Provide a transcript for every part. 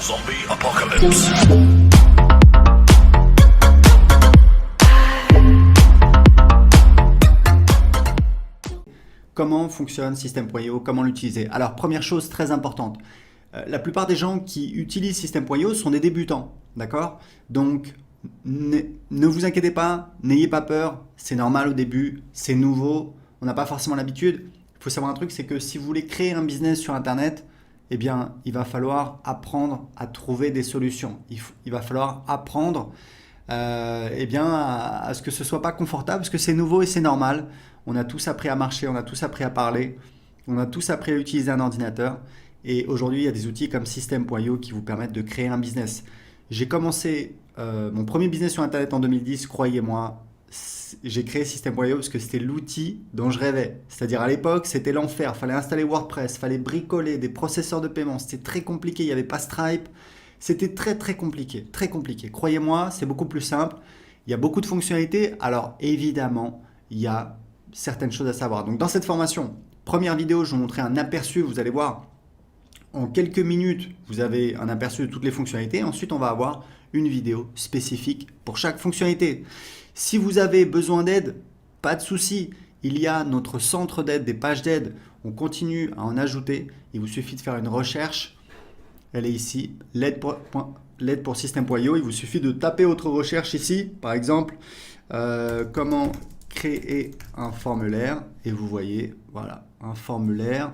Zombie Apocalypse. Comment fonctionne System.io, comment l'utiliser? Alors, première chose très importante, la plupart des gens qui utilisent System.io sont des débutants, d'accord? Donc, ne vous inquiétez pas, n'ayez pas peur, c'est normal au début, c'est nouveau, on n'a pas forcément l'habitude. Il faut savoir un truc, c'est que si vous voulez créer un business sur Internet, eh bien, il va falloir apprendre à trouver des solutions. Il va falloir apprendre eh bien, à ce que ce ne soit pas confortable, parce que c'est nouveau et c'est normal. On a tous appris à marcher, on a tous appris à parler, on a tous appris à utiliser un ordinateur. Et aujourd'hui, il y a des outils comme System.io qui vous permettent de créer un business. J'ai commencé mon premier business sur Internet en 2010, croyez-moi. J'ai créé System.io parce que c'était l'outil dont je rêvais. C'est-à-dire à l'époque, c'était l'enfer. Il fallait installer WordPress, il fallait bricoler des processeurs de paiement. C'était très compliqué, il n'y avait pas Stripe. C'était très compliqué, très compliqué. Croyez-moi, c'est beaucoup plus simple. Il y a beaucoup de fonctionnalités. Alors évidemment, il y a certaines choses à savoir. Donc dans cette formation, première vidéo, je vous montrer un aperçu. Vous allez voir, en quelques minutes, vous avez un aperçu de toutes les fonctionnalités. Ensuite, on va avoir une vidéo spécifique pour chaque fonctionnalité. Si vous avez besoin d'aide, pas de souci. Il y a notre centre d'aide, des pages d'aide. On continue à en ajouter. Il vous suffit de faire une recherche. Elle est ici, l'aide pour System.io. Il vous suffit de taper votre recherche ici. Par exemple, comment créer un formulaire. Et vous voyez, voilà, un formulaire,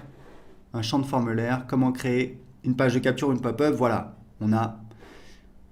un champ de formulaire. Comment créer une page de capture ou une pop-up. Voilà, on a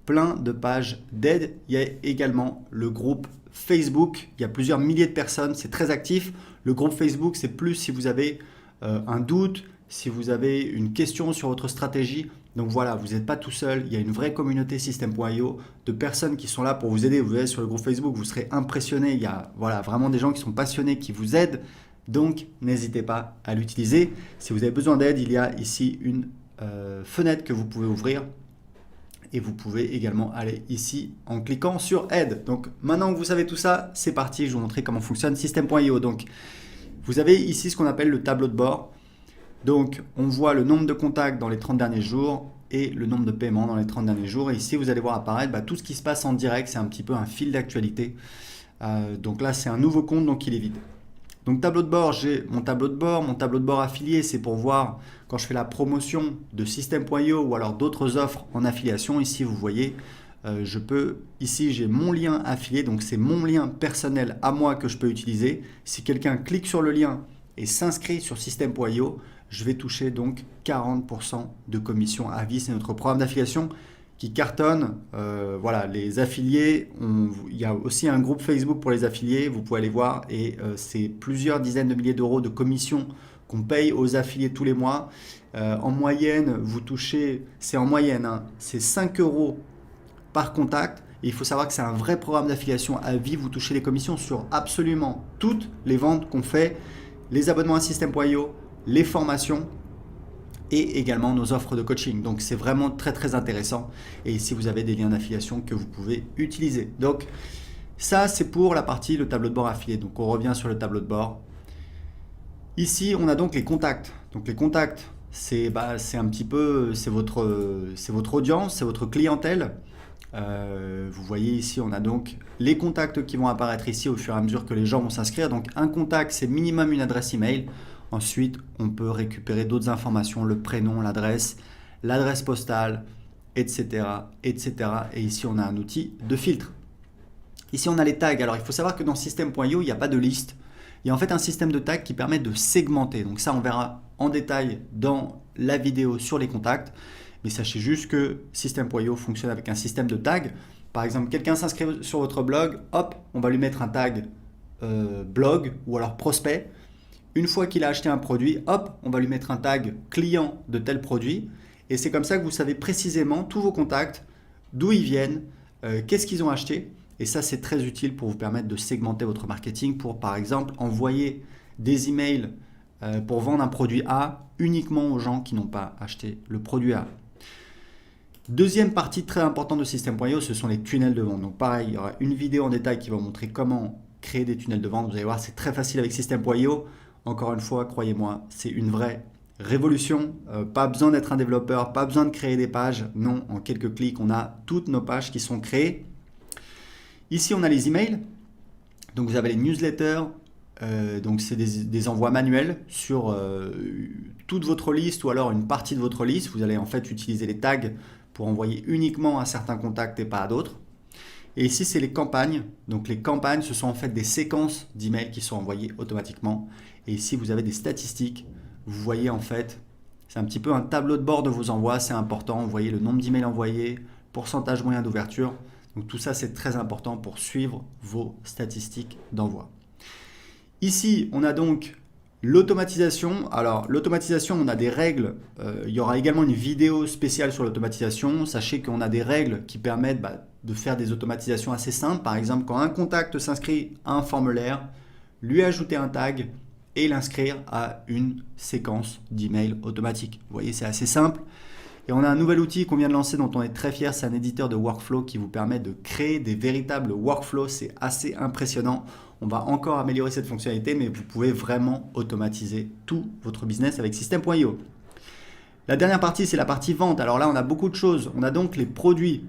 plein de pages d'aide. Il y a également le groupe Facebook. Il y a plusieurs milliers de personnes. C'est très actif. Le groupe Facebook, c'est plus si vous avez un doute, si vous avez une question sur votre stratégie. Donc voilà, vous n'êtes pas tout seul. Il y a une vraie communauté System.io de personnes qui sont là pour vous aider. Vous allez sur le groupe Facebook, vous serez impressionné. Il y a voilà, vraiment des gens qui sont passionnés, qui vous aident. Donc n'hésitez pas à l'utiliser. Si vous avez besoin d'aide, il y a ici une fenêtre que vous pouvez ouvrir. Et vous pouvez également aller ici en cliquant sur aide. Donc maintenant que vous savez tout ça, c'est parti. Je vais vous montrer comment fonctionne System.io. Donc vous avez ici ce qu'on appelle le tableau de bord. Donc on voit le nombre de contacts dans les 30 derniers jours et le nombre de paiements dans les 30 derniers jours. Et ici vous allez voir apparaître tout ce qui se passe en direct. C'est un petit peu un fil d'actualité. Donc là c'est un nouveau compte, donc il est vide. Donc tableau de bord, j'ai mon tableau de bord. Mon tableau de bord affilié, c'est pour voir quand je fais la promotion de System.io ou alors d'autres offres en affiliation. Ici, vous voyez, ici j'ai mon lien affilié, donc c'est mon lien personnel à moi que je peux utiliser. Si quelqu'un clique sur le lien et s'inscrit sur System.io, je vais toucher donc 40% de commission à vie. C'est notre programme d'affiliation qui cartonne. Voilà, les affiliés, il y a aussi un groupe Facebook pour les affiliés, vous pouvez aller voir, et c'est plusieurs dizaines de milliers d'euros de commissions qu'on paye aux affiliés tous les mois. En moyenne, vous touchez, c'est en moyenne, hein, c'est 5 euros par contact. Et il faut savoir que c'est un vrai programme d'affiliation à vie. Vous touchez les commissions sur absolument toutes les ventes qu'on fait, les abonnements à System.io, les formations et également nos offres de coaching. Donc c'est vraiment très intéressant. Et ici vous avez des liens d'affiliation que vous pouvez utiliser. Donc ça c'est pour la partie le tableau de bord affilié. Donc on revient sur le tableau de bord. Ici on a donc les contacts. Donc les contacts c'est un petit peu c'est votre audience, c'est votre clientèle. Vous voyez ici on a donc les contacts qui vont apparaître ici au fur et à mesure que les gens vont s'inscrire. Donc un contact c'est minimum une adresse email. Ensuite, on peut récupérer d'autres informations, le prénom, l'adresse postale, etc., etc. Et ici, on a un outil de filtre. Ici, on a les tags. Alors, il faut savoir que dans System.io, il n'y a pas de liste. Il y a en fait un système de tags qui permet de segmenter. Donc ça, on verra en détail dans la vidéo sur les contacts. Mais sachez juste que System.io fonctionne avec un système de tags. Par exemple, quelqu'un s'inscrit sur votre blog, hop, on va lui mettre un tag blog ou alors prospect. Une fois qu'il a acheté un produit, hop, on va lui mettre un tag client de tel produit. Et c'est comme ça que vous savez précisément tous vos contacts, d'où ils viennent, qu'est-ce qu'ils ont acheté. Et ça, c'est très utile pour vous permettre de segmenter votre marketing pour, par exemple, envoyer des emails pour vendre un produit A uniquement aux gens qui n'ont pas acheté le produit A. Deuxième partie très importante de System.io, ce sont les tunnels de vente. Donc pareil, il y aura une vidéo en détail qui va vous montrer comment créer des tunnels de vente. Vous allez voir, c'est très facile avec System.io. Encore une fois, croyez-moi, c'est une vraie révolution, pas besoin d'être un développeur, pas besoin de créer des pages. Non, en quelques clics, on a toutes nos pages qui sont créées. Ici, on a les emails. Donc, vous avez les newsletters. Donc, c'est des envois manuels sur toute votre liste ou alors une partie de votre liste. Vous allez en fait utiliser les tags pour envoyer uniquement à certains contacts et pas à d'autres. Et ici, c'est les campagnes. Donc, les campagnes, ce sont en fait des séquences d'emails qui sont envoyées automatiquement. Et ici, vous avez des statistiques. Vous voyez en fait, c'est un petit peu un tableau de bord de vos envois. C'est important. Vous voyez le nombre d'emails envoyés, pourcentage moyen d'ouverture. Donc, tout ça, c'est très important pour suivre vos statistiques d'envoi. Ici, on a donc l'automatisation. Alors, l'automatisation, on a des règles. Il y aura également une vidéo spéciale sur l'automatisation. Sachez qu'on a des règles qui permettent de faire des automatisations assez simples. Par exemple, quand un contact s'inscrit à un formulaire, lui ajouter un tag et l'inscrire à une séquence d'emails automatique. Vous voyez, c'est assez simple. Et on a un nouvel outil qu'on vient de lancer dont on est très fier. C'est un éditeur de workflow qui vous permet de créer des véritables workflows. C'est assez impressionnant. On va encore améliorer cette fonctionnalité, mais vous pouvez vraiment automatiser tout votre business avec System.io. La dernière partie, c'est la partie vente. Alors là, on a beaucoup de choses. On a donc les produits.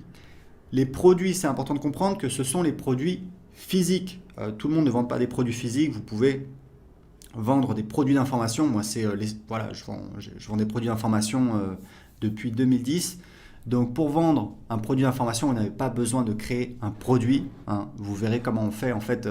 Les produits, c'est important de comprendre que ce sont les produits physiques. Tout le monde ne vend pas des produits physiques. Vous pouvez vendre des produits d'information. Moi, je vends des produits d'information depuis 2010. Donc, pour vendre un produit d'information, vous n'avez pas besoin de créer un produit. Vous verrez comment on fait. En fait,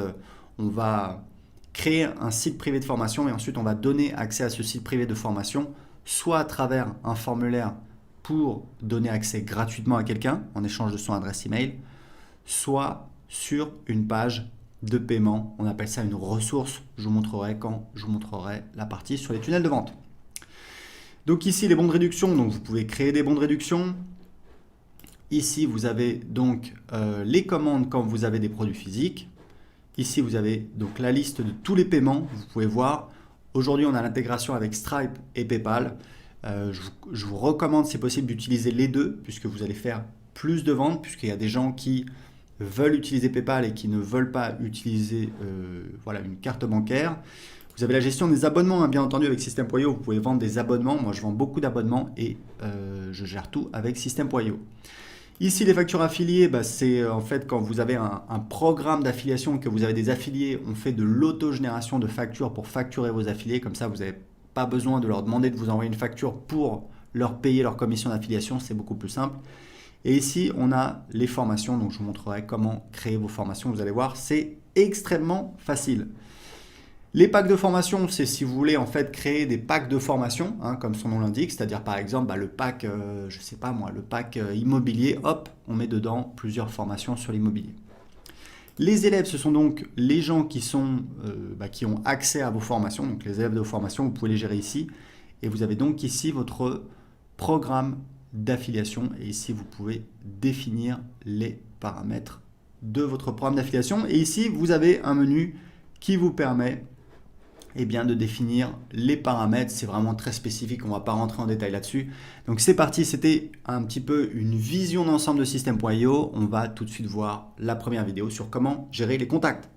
on va créer un site privé de formation et ensuite, on va donner accès à ce site privé de formation, soit à travers un formulaire pour donner accès gratuitement à quelqu'un en échange de son adresse email, soit sur une page de paiement. On appelle ça une ressource. Je vous montrerai quand je vous montrerai la partie sur les tunnels de vente. Donc ici, les bons de réduction. Donc vous pouvez créer des bons de réduction. Ici, vous avez donc les commandes quand vous avez des produits physiques. Ici, vous avez donc la liste de tous les paiements. Vous pouvez voir. Aujourd'hui, on a l'intégration avec Stripe et PayPal. Je vous recommande, si possible, d'utiliser les deux puisque vous allez faire plus de ventes, puisqu'il y a des gens qui veulent utiliser PayPal et qui ne veulent pas utiliser une carte bancaire. Vous avez la gestion des abonnements, bien entendu, avec System.io. Vous pouvez vendre des abonnements. Moi, je vends beaucoup d'abonnements et je gère tout avec System.io. Ici, les factures affiliées, c'est en fait quand vous avez un programme d'affiliation, que vous avez des affiliés, on fait de l'autogénération de factures pour facturer vos affiliés. Comme ça, vous n'avez pas besoin de leur demander de vous envoyer une facture pour leur payer leur commission d'affiliation. C'est beaucoup plus simple. Et ici, on a les formations. Donc, je vous montrerai comment créer vos formations. Vous allez voir, c'est extrêmement facile. Les packs de formation, c'est si vous voulez en fait créer des packs de formation, comme son nom l'indique, c'est-à-dire par exemple le pack, le pack immobilier, hop, on met dedans plusieurs formations sur l'immobilier. Les élèves, ce sont donc les gens qui ont accès à vos formations, donc les élèves de vos formations, vous pouvez les gérer ici. Et vous avez donc ici votre programme d'affiliation et ici vous pouvez définir les paramètres de votre programme d'affiliation. Et ici, vous avez un menu qui vous permet de définir les paramètres. C'est vraiment très spécifique, on ne va pas rentrer en détail là-dessus. Donc c'est parti, c'était un petit peu une vision d'ensemble de System.io. On va tout de suite voir la première vidéo sur comment gérer les contacts.